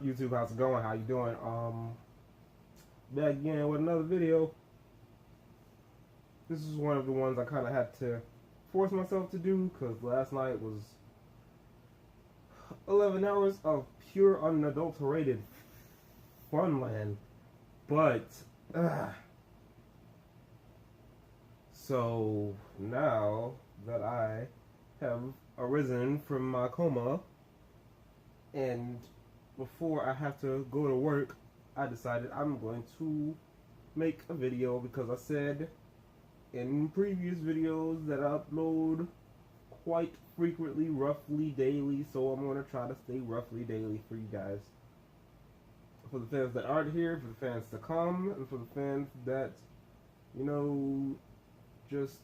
up, YouTube? How's it going? How you doing? Back again with another video. This is one of the ones I kind of had to force myself to do because last night was 11 hours of pure unadulterated funland. But so now that I have arisen from my coma, and before I have to go to work, I decided I'm going to make a video because I said in previous videos that I upload quite frequently, roughly daily, so I'm going to try to stay roughly daily for you guys. For the fans that aren't here, for the fans to come, and for the fans that, you know, just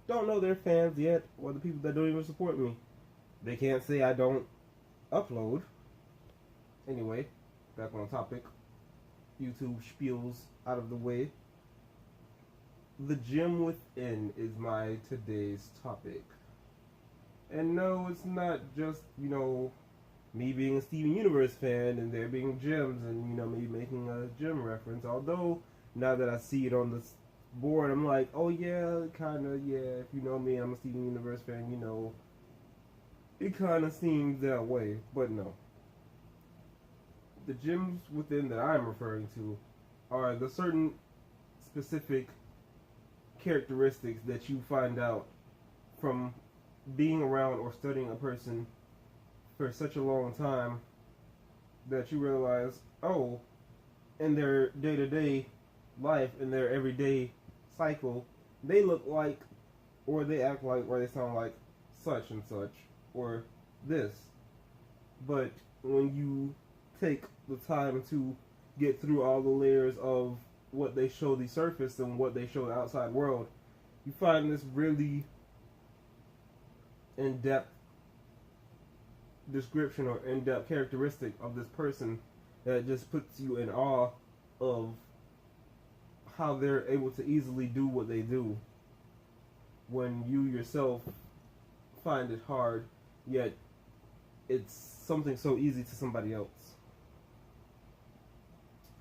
don't know they're fans yet, or the people that don't even support me. They can't say I don't upload. Anyway, back on topic. YouTube spiels out of the way. The gym within is my today's topic. And no, it's not just, you know, me being a Steven Universe fan and there being gyms and, you know, me making a gym reference. Although, now that I see it on the board, I'm like, oh yeah, kinda, yeah. If you know me, I'm a Steven Universe fan, you know, it kinda seems that way. But no. The gyms within that I'm referring to are the certain specific characteristics that you find out from being around or studying a person for such a long time that you realize, oh, in their day-to-day life, in their everyday cycle, they look like, or they act like, or they sound like such and such, or this. But when you take the time to get through all the layers of what they show the surface and what they show the outside world, you find this really in-depth description or in-depth characteristic of this person that just puts you in awe of how they're able to easily do what they do when you yourself find it hard, yet it's something so easy to somebody else.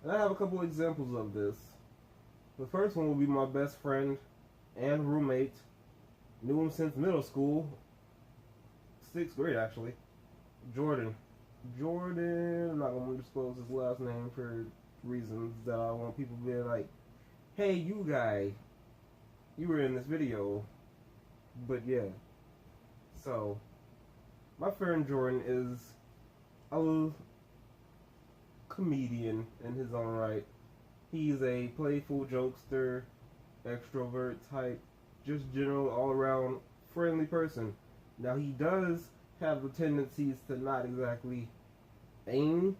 And I have a couple examples of this. The first one will be my best friend and roommate. Knew him since middle school, 6th grade actually. Jordan, I'm not going to disclose his last name for reasons that I want people to be like, hey, you guy, you were in this video. But yeah, so my friend Jordan is a comedian in his own right. He's a playful jokester, extrovert type, just general all-around friendly person. Now he does have the tendencies to not exactly aim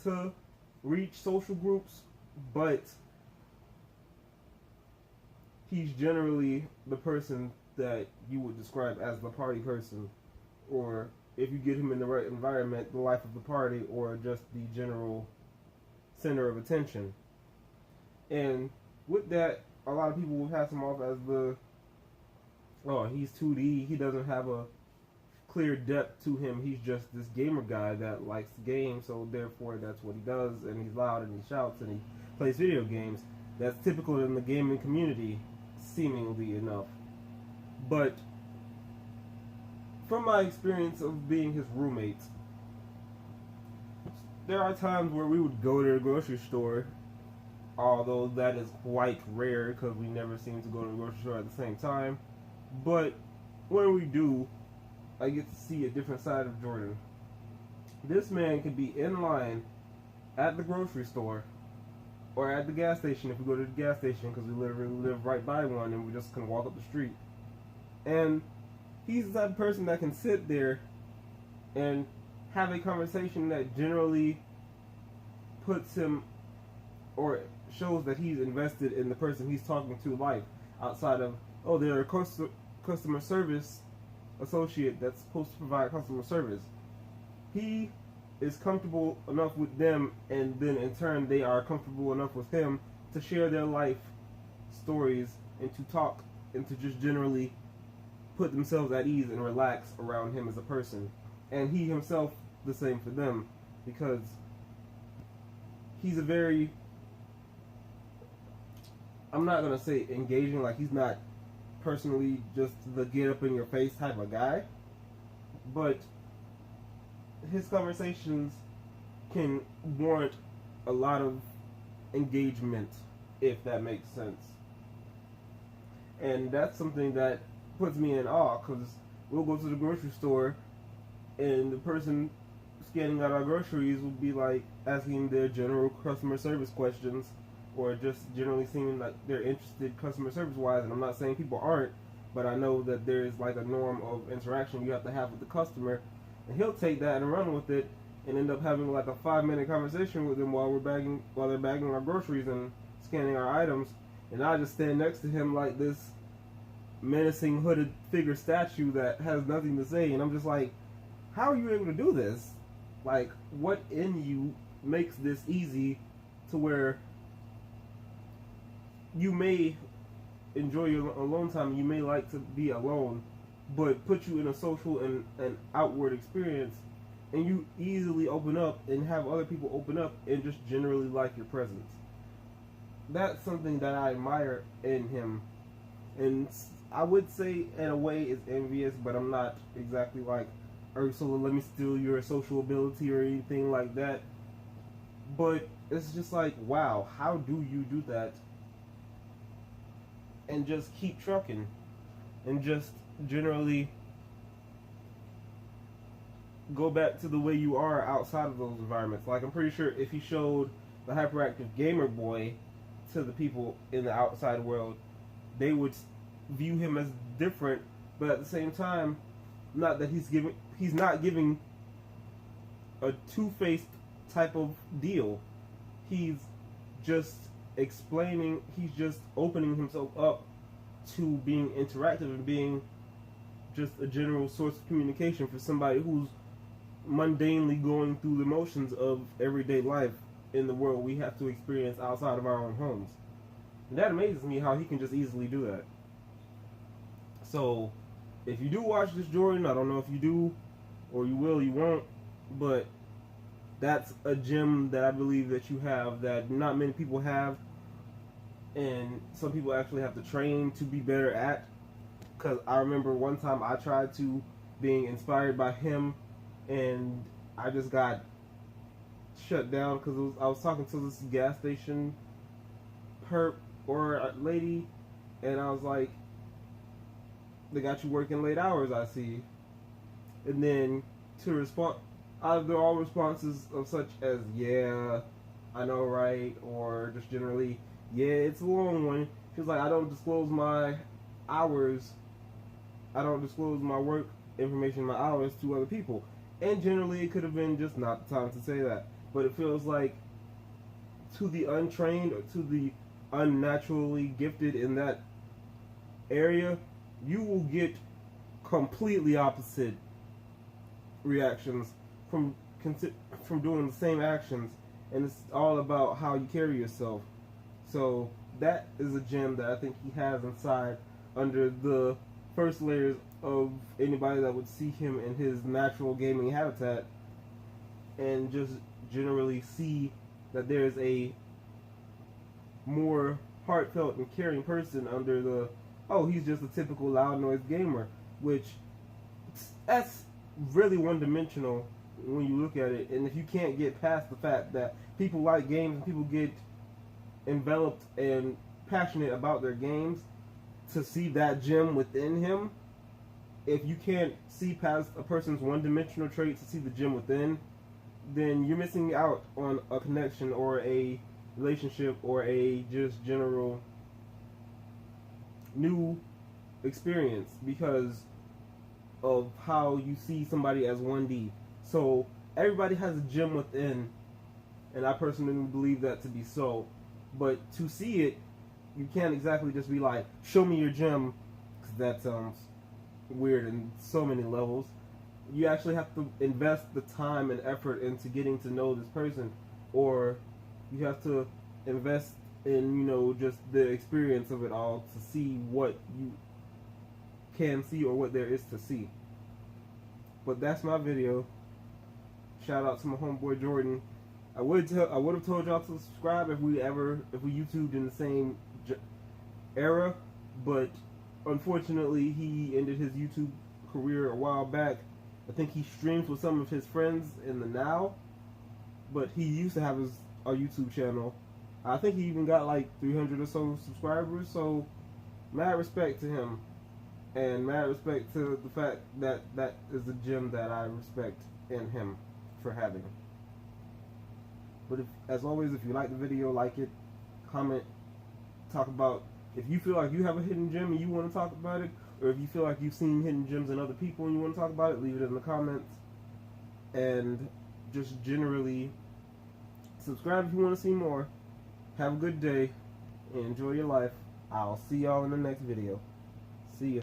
to reach social groups, but he's generally the person that you would describe as the party person, or if you get him in the right environment, the life of the party, or just the general center of attention. And with that, a lot of people will pass him off as the, oh, he's 2D, he doesn't have a clear depth to him, he's just this gamer guy that likes the game, so therefore that's what he does, and he's loud and he shouts and he plays video games. That's typical in the gaming community, seemingly enough. But from my experience of being his roommate, there are times where we would go to the grocery store, although that is quite rare because we never seem to go to the grocery store at the same time. But when we do, I get to see a different side of Jordan. This man can be in line at the grocery store or at the gas station if we go to the gas station, because we literally live right by one and we just can walk up the street. And he's the type of person that can sit there and have a conversation that generally puts him or shows that he's invested in the person he's talking to life, outside of, oh, they're a customer service associate that's supposed to provide customer service. He is comfortable enough with them, and then in turn they are comfortable enough with him to share their life stories and to talk and to just generally put themselves at ease and relax around him as a person. And he himself the same for them. because he's a very, I'm not gonna say engaging, like he's not personally just the get up in your face type of guy, but his conversations can warrant a lot of engagement, if that makes sense. And that's something that puts me in awe, because we'll go to the grocery store and the person scanning out our groceries will be like asking their general customer service questions, or just generally seeming like they're interested customer service wise. And I'm not saying people aren't, but I know that there is like a norm of interaction you have to have with the customer, and he'll take that and run with it and end up having like a 5-minute conversation with them while they're bagging our groceries and scanning our items, and I just stand next to him like this menacing hooded figure statue that has nothing to say. And I'm just like, how are you able to do this? Like, what in you makes this easy to where you may enjoy your alone time, you may like to be alone, but put you in a social and outward experience, and you easily open up and have other people open up and just generally like your presence. That's something that I admire in him, and I would say in a way is envious, but I'm not exactly like, Ursula, let me steal your social ability or anything like that. But it's just like, wow, how do you do that and just keep trucking and just generally go back to the way you are outside of those environments? Like, I'm pretty sure if he showed the hyperactive gamer boy to the people in the outside world, they would view him as different, but at the same time, not that he's not giving a two-faced type of deal. He's just explaining, he's just opening himself up to being interactive and being just a general source of communication for somebody who's mundanely going through the motions of everyday life in the world we have to experience outside of our own homes. And that amazes me how he can just easily do that. So, if you do watch this, Jordan, I don't know if you do, or you will, you won't, but that's a gem that I believe that you have that not many people have, and some people actually have to train to be better at. Because I remember one time I tried to, being inspired by him, and I just got shut down because I was talking to this gas station perp or a lady, and I was like, they got you working late hours, I see. And then to respond, they're all responses of such as, yeah, I know, right? Or just generally, yeah, it's a long one. She was like, I don't disclose my hours. I don't disclose my work information, my hours to other people. And generally, it could have been just not the time to say that. But it feels like to the untrained or to the unnaturally gifted in that area, you will get completely opposite reactions from doing the same actions, and it's all about how you carry yourself. So that is a gem that I think he has inside under the first layers of anybody that would see him in his natural gaming habitat, and just generally see that there's a more heartfelt and caring person under the, oh, he's just a typical loud noise gamer, which that's really one-dimensional when you look at it. And if you can't get past the fact that people like games and people get enveloped and passionate about their games, to see that gem within him, if you can't see past a person's one-dimensional traits to see the gem within, then you're missing out on a connection or a relationship or a just general new experience because of how you see somebody as 1D. So everybody has a gem within, and I personally believe that to be so. But to see it, you can't exactly just be like, show me your gem, because that sounds weird in so many levels. You actually have to invest the time and effort into getting to know this person, or you have to invest in, you know, just the experience of it all to see what you can see or what there is to see. But that's my video. shout out to my homeboy Jordan. I would have told y'all to subscribe if we YouTubed in the same era, but unfortunately he ended his YouTube career a while back. I think he streams with some of his friends in the now, but he used to have a YouTube channel. I think he even got like 300 or so subscribers, so mad respect to him, and mad respect to the fact that that is a gem that I respect in him for having. But as always, if you like the video, like it, comment, talk about, if you feel like you have a hidden gem and you want to talk about it, or if you feel like you've seen hidden gems in other people and you want to talk about it, leave it in the comments. And just generally, subscribe if you want to see more. Have a good day and enjoy your life. I'll see y'all in the next video. See ya.